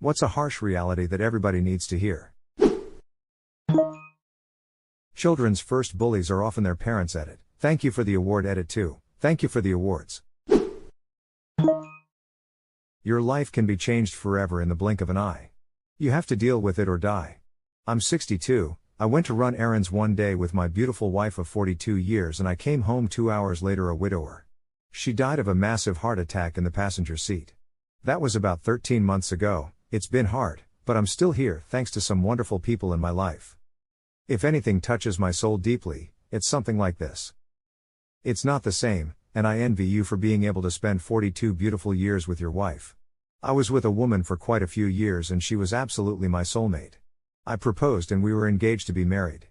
What's a harsh reality that everybody needs to hear? Children's first bullies are often their parents. Edit. Thank you for the award. Edit 2. Thank you for the awards. Your life can be changed forever in the blink of an eye. You have to deal with it or die. I'm 62, I went to run errands one day with my beautiful wife of 42 years and I came home 2 hours later a widower. She died of a massive heart attack in the passenger seat. That was about 13 months ago. It's been hard, but I'm still here thanks to some wonderful people in my life. If anything touches my soul deeply, it's something like this. It's not the same, and I envy you for being able to spend 42 beautiful years with your wife. I was with a woman for quite a few years and she was absolutely my soulmate. I proposed and we were engaged to be married.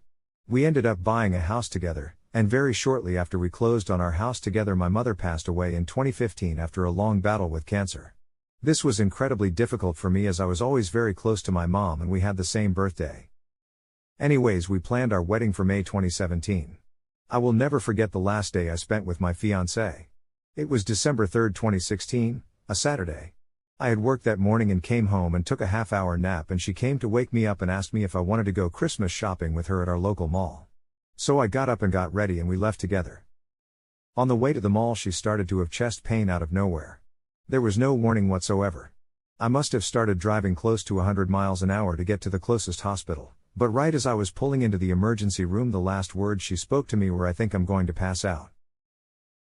We ended up buying a house together, and very shortly after we closed on our house together my mother passed away in 2015 after a long battle with cancer. This was incredibly difficult for me as I was always very close to my mom and we had the same birthday. Anyways, we planned our wedding for May 2017. I will never forget the last day I spent with my fiancée. It was December 3, 2016, a Saturday. I had worked that morning and came home and took a half-hour nap and she came to wake me up and asked me if I wanted to go Christmas shopping with her at our local mall. So I got up and got ready and we left together. On the way to the mall she started to have chest pain out of nowhere. There was no warning whatsoever. I must have started driving close to 100 miles an hour to get to the closest hospital, but right as I was pulling into the emergency room the last words she spoke to me were I think I'm going to pass out.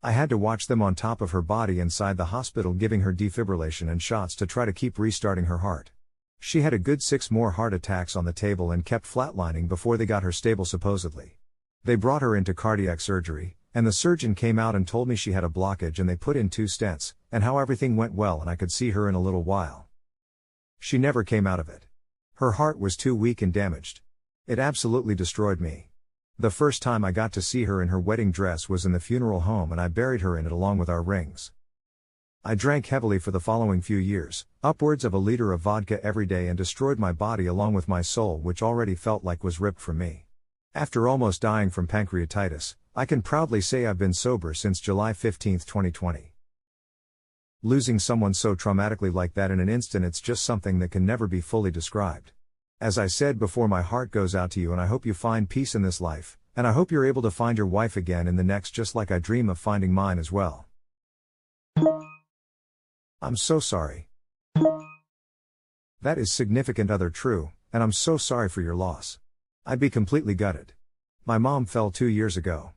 I had to watch them on top of her body inside the hospital giving her defibrillation and shots to try to keep restarting her heart. She had a good 6 more heart attacks on the table and kept flatlining before they got her stable supposedly. They brought her into cardiac surgery, and the surgeon came out and told me she had a blockage and they put in 2 stents, and how everything went well and I could see her in a little while. She never came out of it. Her heart was too weak and damaged. It absolutely destroyed me. The first time I got to see her in her wedding dress was in the funeral home and I buried her in it along with our rings. I drank heavily for the following few years, upwards of a liter of vodka every day and destroyed my body along with my soul which already felt like was ripped from me. After almost dying from pancreatitis, I can proudly say I've been sober since July 15, 2020. Losing someone so traumatically like that in an instant, it's just something that can never be fully described. As I said before, my heart goes out to you and I hope you find peace in this life, and I hope you're able to find your wife again in the next just like I dream of finding mine as well. I'm so sorry. That is significant other true, and I'm so sorry for your loss. I'd be completely gutted. My mom fell 2 years ago.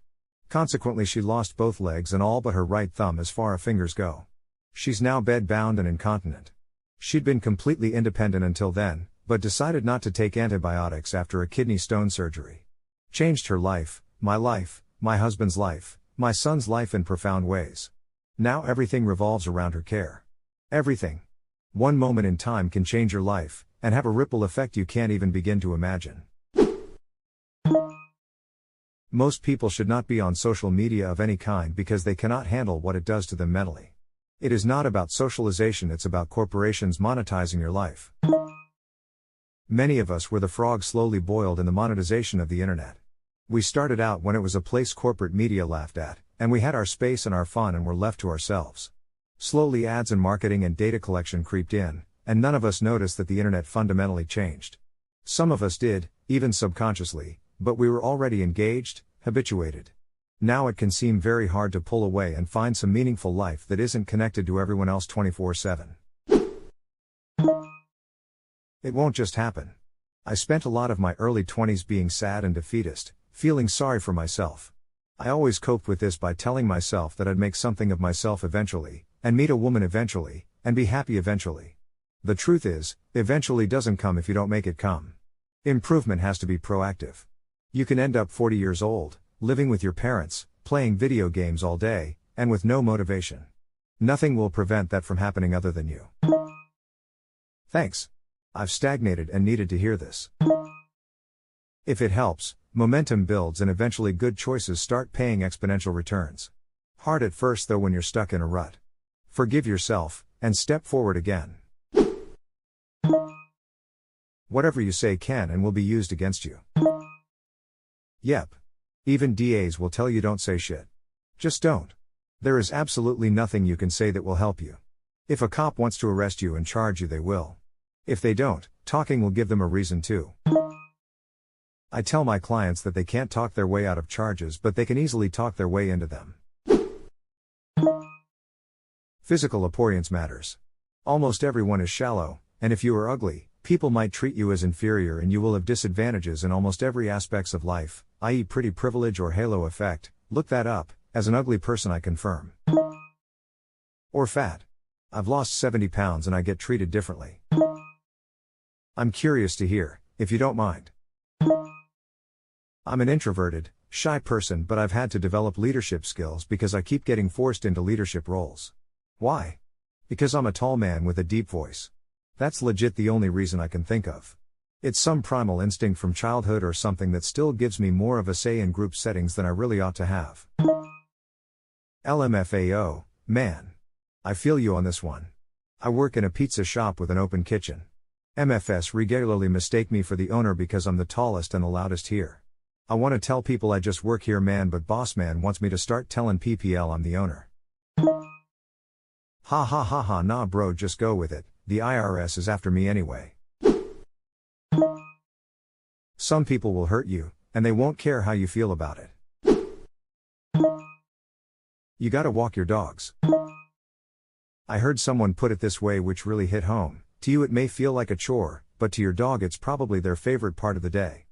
Consequently she lost both legs and all but her right thumb as far as fingers go. She's now bed-bound and incontinent. She'd been completely independent until then, but decided not to take antibiotics after a kidney stone surgery. Changed her life, my husband's life, my son's life in profound ways. Now everything revolves around her care. Everything. One moment in time can change your life, and have a ripple effect you can't even begin to imagine. Most people should not be on social media of any kind because they cannot handle what it does to them mentally. It is not about socialization, it's about corporations monetizing your life. Many of us were the frog slowly boiled in the monetization of the internet. We started out when it was a place corporate media laughed at, and we had our space and our fun and were left to ourselves. Slowly ads and marketing and data collection creeped in, and none of us noticed that the internet fundamentally changed. Some of us did, even subconsciously, but we were already engaged, habituated. Now it can seem very hard to pull away and find some meaningful life that isn't connected to everyone else 24/7. It won't just happen. I spent a lot of my early 20s being sad and defeatist, feeling sorry for myself. I always coped with this by telling myself that I'd make something of myself eventually, and meet a woman eventually, and be happy eventually. The truth is, eventually doesn't come if you don't make it come. Improvement has to be proactive. You can end up 40 years old, living with your parents, playing video games all day, and with no motivation. Nothing will prevent that from happening other than you. Thanks. I've stagnated and needed to hear this. If it helps, momentum builds and eventually good choices start paying exponential returns. Hard at first though when you're stuck in a rut. Forgive yourself, and step forward again. Whatever you say can and will be used against you. Yep. Even DAs will tell you don't say shit. Just don't. There is absolutely nothing you can say that will help you. If a cop wants to arrest you and charge you, they will. If they don't, talking will give them a reason to. I tell my clients that they can't talk their way out of charges, but they can easily talk their way into them. Physical appearance matters. Almost everyone is shallow, and if you are ugly, people might treat you as inferior and you will have disadvantages in almost every aspects of life, i.e. pretty privilege or halo effect. Look that up. As an ugly person I confirm. Or fat. I've lost 70 pounds and I get treated differently. I'm curious to hear, if you don't mind. I'm an introverted, shy person, but I've had to develop leadership skills because I keep getting forced into leadership roles. Why? Because I'm a tall man with a deep voice. That's legit the only reason I can think of. It's some primal instinct from childhood or something that still gives me more of a say in group settings than I really ought to have. LMFAO, man. I feel you on this one. I work in a pizza shop with an open kitchen. MFS regularly mistake me for the owner because I'm the tallest and the loudest here. I want to tell people I just work here man, but boss man wants me to start telling PPL I'm the owner. Ha ha ha ha, nah bro, just go with it, the IRS is after me anyway. Some people will hurt you, and they won't care how you feel about it. You gotta walk your dogs. I heard someone put it this way which really hit home. To you it may feel like a chore, but to your dog it's probably their favorite part of the day.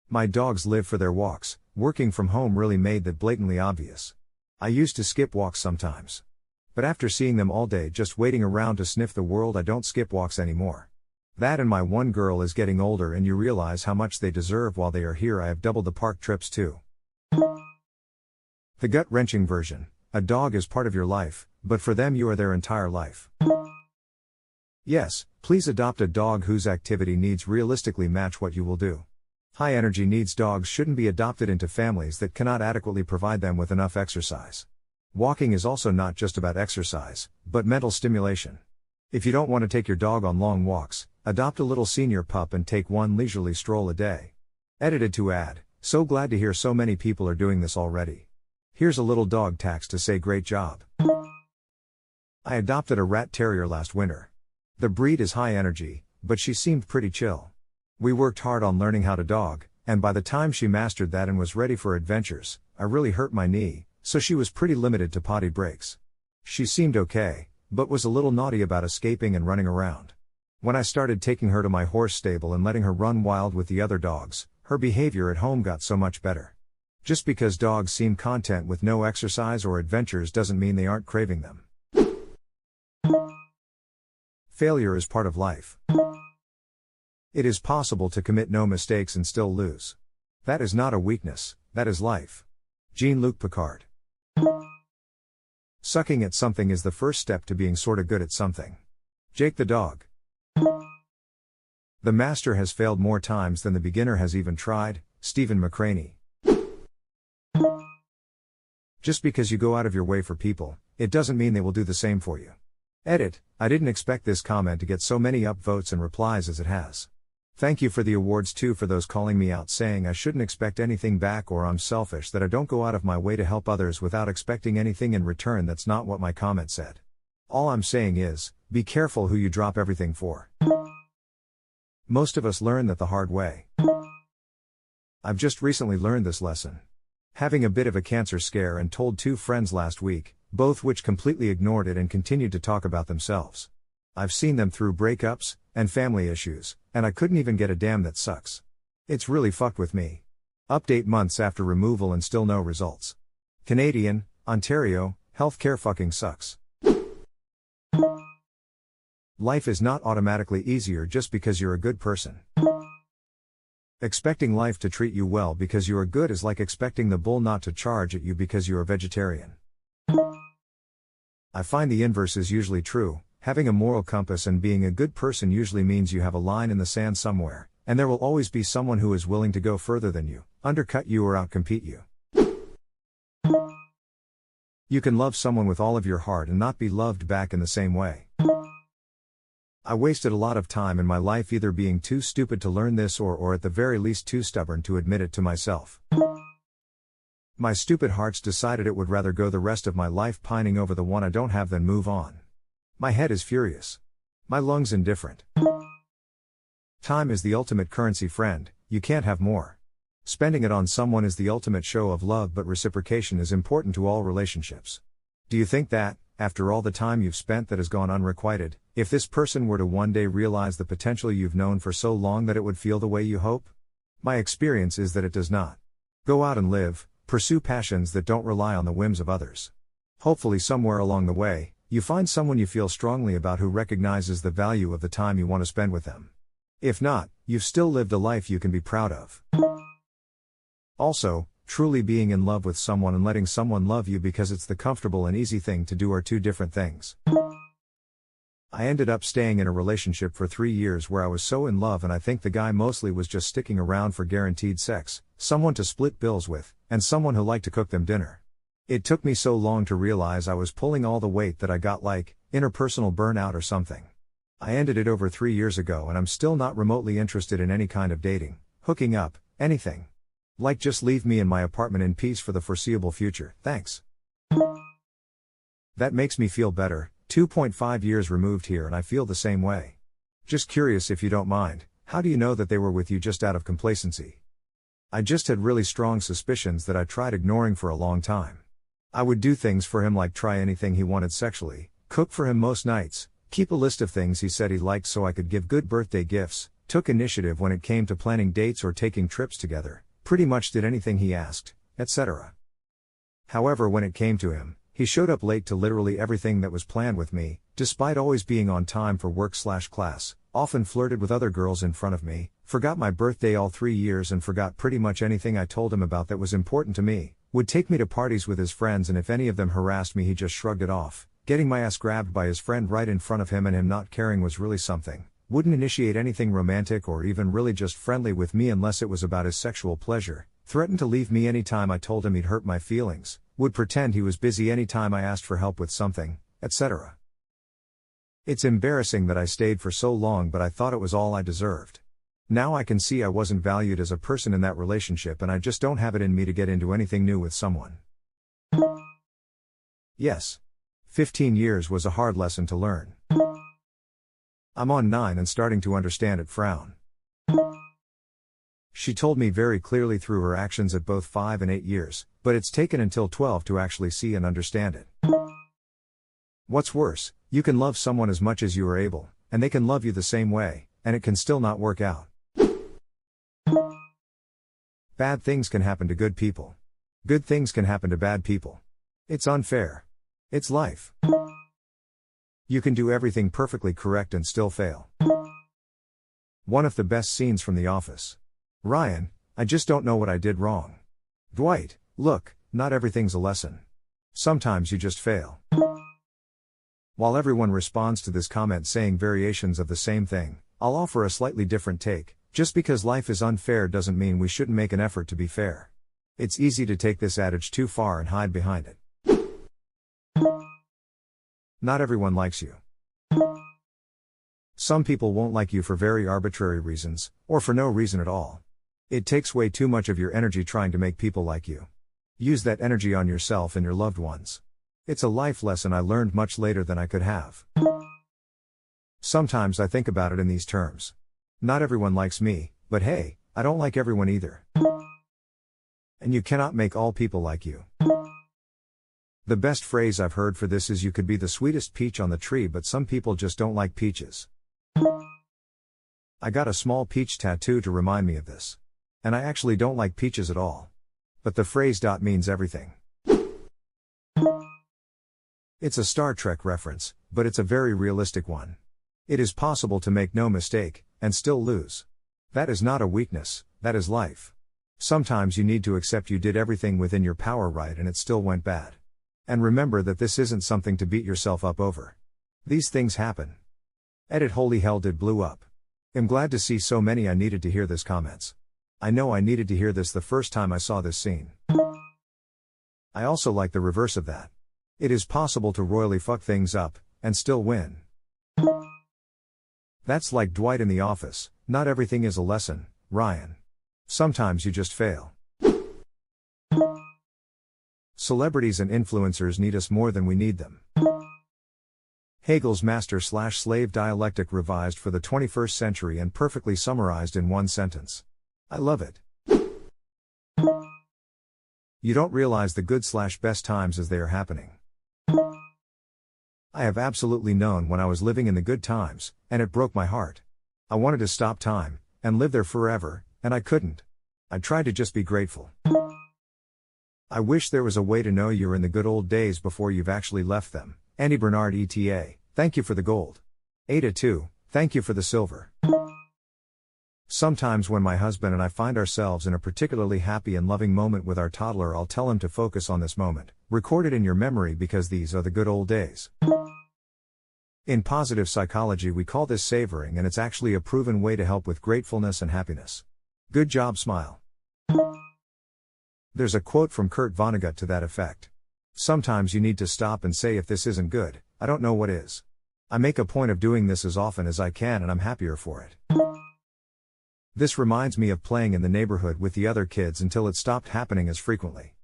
My dogs live for their walks. Working from home really made that blatantly obvious. I used to skip walks sometimes. But after seeing them all day just waiting around to sniff the world, I don't skip walks anymore. That and my one girl is getting older and you realize how much they deserve while they are here. I have doubled the park trips too. The gut-wrenching version. A dog is part of your life, but for them you are their entire life. Yes, please adopt a dog whose activity needs realistically match what you will do. High energy needs dogs shouldn't be adopted into families that cannot adequately provide them with enough exercise. Walking is also not just about exercise, but mental stimulation. If you don't want to take your dog on long walks, adopt a little senior pup and take one leisurely stroll a day. Edited to add, so glad to hear so many people are doing this already. Here's a little dog tax to say great job. I adopted a rat terrier last winter. The breed is high energy, but she seemed pretty chill. We worked hard on learning how to dog, and by the time she mastered that and was ready for adventures, I really hurt my knee, so she was pretty limited to potty breaks. She seemed okay, but was a little naughty about escaping and running around. When I started taking her to my horse stable and letting her run wild with the other dogs, her behavior at home got so much better. Just because dogs seem content with no exercise or adventures doesn't mean they aren't craving them. Failure is part of life. It is possible to commit no mistakes and still lose. That is not a weakness, that is life. Jean-Luc Picard. Sucking at something is the first step to being sorta good at something. Jake the dog. The master has failed more times than the beginner has even tried. Stephen McCraney. Just because you go out of your way for people, it doesn't mean they will do the same for you. Edit, I didn't expect this comment to get so many upvotes and replies as it has. Thank you for the awards too for those calling me out saying I shouldn't expect anything back or I'm selfish that I don't go out of my way to help others without expecting anything in return. That's not what my comment said. All I'm saying is, be careful who you drop everything for. Most of us learn that the hard way. I've just recently learned this lesson. Having a bit of a cancer scare and told 2 friends last week, both which completely ignored it and continued to talk about themselves. I've seen them through breakups and family issues, and I couldn't even get a damn that sucks. It's really fucked with me. Update months after removal and still no results. Canadian, Ontario, healthcare fucking sucks. Life is not automatically easier just because you're a good person. Expecting life to treat you well because you are good is like expecting the bull not to charge at you because you're a vegetarian. I find the inverse is usually true. Having a moral compass and being a good person usually means you have a line in the sand somewhere, and there will always be someone who is willing to go further than you, undercut you or outcompete you. You can love someone with all of your heart and not be loved back in the same way. I wasted a lot of time in my life either being too stupid to learn this or at the very least too stubborn to admit it to myself. My stupid hearts decided it would rather go the rest of my life pining over the one I don't have than move on. My head is furious. My lungs indifferent. Time is the ultimate currency, friend, you can't have more. Spending it on someone is the ultimate show of love, but reciprocation is important to all relationships. Do you think that, after all the time you've spent that has gone unrequited, if this person were to one day realize the potential you've known for so long, that it would feel the way you hope? My experience is that it does not. Go out and live, pursue passions that don't rely on the whims of others. Hopefully somewhere along the way, you find someone you feel strongly about who recognizes the value of the time you want to spend with them. If not, you've still lived a life you can be proud of. Also, truly being in love with someone and letting someone love you because it's the comfortable and easy thing to do are two different things. I ended up staying in a relationship for 3 years where I was so in love, and I think the guy mostly was just sticking around for guaranteed sex, someone to split bills with, and someone who liked to cook them dinner. It took me so long to realize I was pulling all the weight that I got, like interpersonal burnout or something. I ended it over 3 years ago, and I'm still not remotely interested in any kind of dating, hooking up, anything. Like, just leave me in my apartment in peace for the foreseeable future, thanks. That makes me feel better. 2.5 years removed here, and I feel the same way. Just curious, if you don't mind, how do you know that they were with you just out of complacency? I just had really strong suspicions that I tried ignoring for a long time. I would do things for him, like try anything he wanted sexually, cook for him most nights, keep a list of things he said he liked so I could give good birthday gifts, took initiative when it came to planning dates or taking trips together, pretty much did anything he asked, etc. However, when it came to him, he showed up late to literally everything that was planned with me, despite always being on time for work/class, often flirted with other girls in front of me, forgot my birthday all 3 years and forgot pretty much anything I told him about that was important to me, would take me to parties with his friends, and if any of them harassed me he just shrugged it off, getting my ass grabbed by his friend right in front of him and him not caring was really something, wouldn't initiate anything romantic or even really just friendly with me unless it was about his sexual pleasure, threatened to leave me anytime I told him he'd hurt my feelings, would pretend he was busy anytime I asked for help with something, etc. It's embarrassing that I stayed for so long, but I thought it was all I deserved. Now I can see I wasn't valued as a person in that relationship, and I just don't have it in me to get into anything new with someone. Yes. 15 years was a hard lesson to learn. I'm on 9 and starting to understand it. Frown. She told me very clearly through her actions at both 5 and 8 years, but it's taken until 12 to actually see and understand it. What's worse, you can love someone as much as you are able, and they can love you the same way, and it can still not work out. Bad things can happen to good people. Good things can happen to bad people. It's unfair. It's life. You can do everything perfectly correct and still fail. One of the best scenes from The Office. Ryan, I just don't know what I did wrong. Dwight, look, not everything's a lesson. Sometimes you just fail. While everyone responds to this comment saying variations of the same thing, I'll offer a slightly different take. Just because life is unfair doesn't mean we shouldn't make an effort to be fair. It's easy to take this adage too far and hide behind it. Not everyone likes you. Some people won't like you for very arbitrary reasons, or for no reason at all. It takes way too much of your energy trying to make people like you. Use that energy on yourself and your loved ones. It's a life lesson I learned much later than I could have. Sometimes I think about it in these terms. Not everyone likes me, but hey, I don't like everyone either. And you cannot make all people like you. The best phrase I've heard for this is, you could be the sweetest peach on the tree, but some people just don't like peaches. I got a small peach tattoo to remind me of this. And I actually don't like peaches at all. But the phrase means everything. It's a Star Trek reference, but it's a very realistic one. It is possible to make no mistake, and still lose. That is not a weakness, that is life. Sometimes you need to accept you did everything within your power right and it still went bad. And remember that this isn't something to beat yourself up over. These things happen. Edit Holy hell did blew up. I'm glad to see so many I needed to hear this comments. I know I needed to hear this the first time I saw this scene. I also like the reverse of that. It is possible to royally fuck things up, and still win. That's like Dwight in The Office, not everything is a lesson, Ryan. Sometimes you just fail. Celebrities and influencers need us more than we need them. Hegel's master/slave dialectic revised for the 21st century and perfectly summarized in one sentence. I love it. You don't realize the good/best times as they are happening. I have absolutely known when I was living in the good times, and it broke my heart. I wanted to stop time, and live there forever, and I couldn't. I tried to just be grateful. I wish there was a way to know you're in the good old days before you've actually left them. Andy Bernard ETA, thank you for the gold. Ada 2, thank you for the silver. Sometimes when my husband and I find ourselves in a particularly happy and loving moment with our toddler, I'll tell him to focus on this moment, record it in your memory because these are the good old days. In positive psychology we call this savoring, and it's actually a proven way to help with gratefulness and happiness. Good job, smile. There's a quote from Kurt Vonnegut to that effect. Sometimes you need to stop and say, if this isn't good, I don't know what is. I make a point of doing this as often as I can and I'm happier for it. This reminds me of playing in the neighborhood with the other kids until it stopped happening as frequently.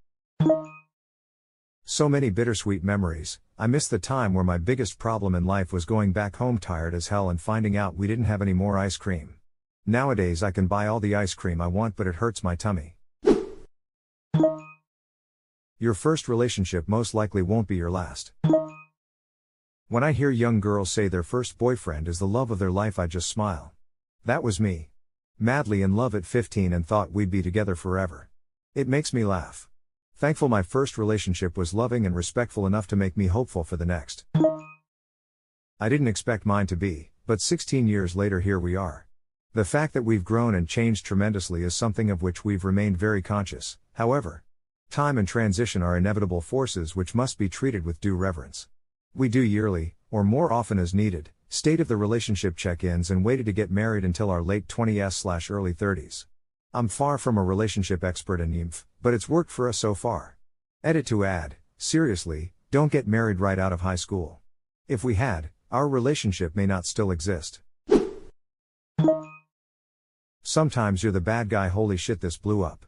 So many bittersweet memories. I miss the time where my biggest problem in life was going back home tired as hell and finding out we didn't have any more ice cream. Nowadays I can buy all the ice cream I want, but it hurts my tummy. Your first relationship most likely won't be your last. When I hear young girls say their first boyfriend is the love of their life, I just smile. That was me. Madly in love at 15 and thought we'd be together forever. It makes me laugh. Thankful my first relationship was loving and respectful enough to make me hopeful for the next. I didn't expect mine to be, but 16 years later here we are. The fact that we've grown and changed tremendously is something of which we've remained very conscious, however. Time and transition are inevitable forces which must be treated with due reverence. We do yearly, or more often as needed, state of the relationship check-ins and waited to get married until our late 20s/early 30s. I'm far from a relationship expert and nymph, but it's worked for us so far. Edit to add, seriously, don't get married right out of high school. If we had, our relationship may not still exist. Sometimes you're the bad guy. Holy shit, this blew up.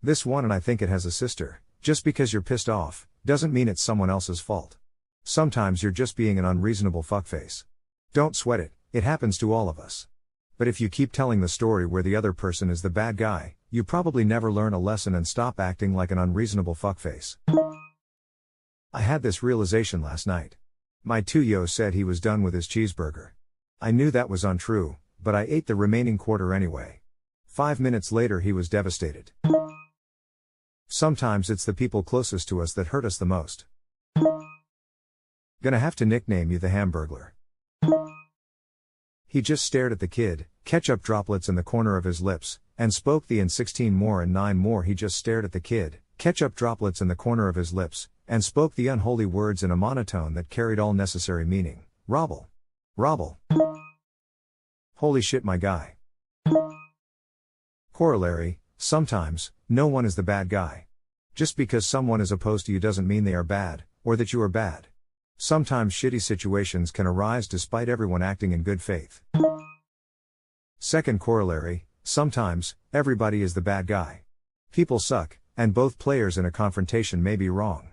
This one, and I think it has a sister. Just because you're pissed off, doesn't mean it's someone else's fault. Sometimes you're just being an unreasonable fuckface. Don't sweat it, it happens to all of us. But if you keep telling the story where the other person is the bad guy, you probably never learn a lesson and stop acting like an unreasonable fuckface. I had this realization last night. My 2-yo said he was done with his cheeseburger. I knew that was untrue, but I ate the remaining quarter anyway. 5 minutes later he was devastated. Sometimes it's the people closest to us that hurt us the most. Gonna have to nickname you the Hamburglar. He just stared at the kid, ketchup droplets in the corner of his lips, and spoke the and 16 more and 9 more. He just stared at the kid, ketchup droplets in the corner of his lips, and spoke the unholy words in a monotone that carried all necessary meaning. Robble. Robble. Holy shit, my guy. Corollary, sometimes, no one is the bad guy. Just because someone is opposed to you doesn't mean they are bad, or that you are bad. Sometimes shitty situations can arise despite everyone acting in good faith. Second corollary, sometimes, everybody is the bad guy. People suck, and both players in a confrontation may be wrong.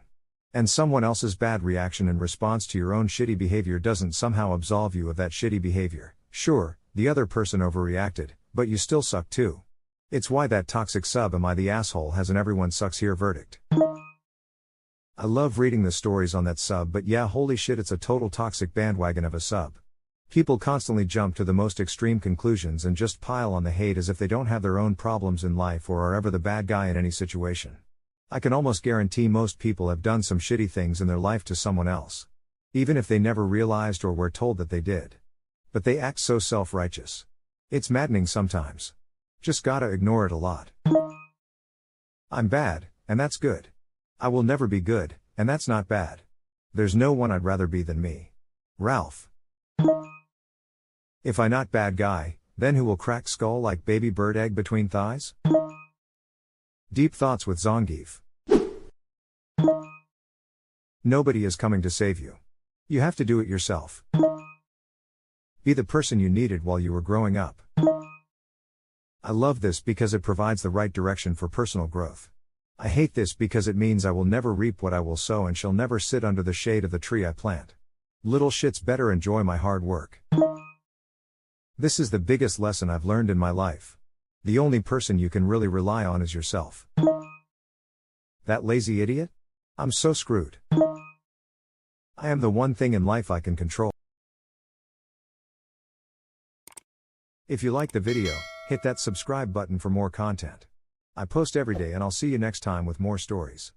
And someone else's bad reaction in response to your own shitty behavior doesn't somehow absolve you of that shitty behavior. Sure, the other person overreacted, but you still suck too. It's why that toxic sub "Am I the asshole" has an "everyone sucks here" verdict. I love reading the stories on that sub, but yeah, holy shit, it's a total toxic bandwagon of a sub. People constantly jump to the most extreme conclusions and just pile on the hate as if they don't have their own problems in life or are ever the bad guy in any situation. I can almost guarantee most people have done some shitty things in their life to someone else. Even if they never realized or were told that they did. But they act so self-righteous. It's maddening sometimes. Just gotta ignore it a lot. I'm bad, and that's good. I will never be good, and that's not bad. There's no one I'd rather be than me. Ralph. If I not bad guy, then who will crack skull like baby bird egg between thighs? Deep thoughts with Zangief. Nobody is coming to save you. You have to do it yourself. Be the person you needed while you were growing up. I love this because it provides the right direction for personal growth. I hate this because it means I will never reap what I will sow and shall never sit under the shade of the tree I plant. Little shits better enjoy my hard work. This is the biggest lesson I've learned in my life. The only person you can really rely on is yourself. That lazy idiot? I'm so screwed. I am the one thing in life I can control. If you like the video, hit that subscribe button for more content. I post every day and I'll see you next time with more stories.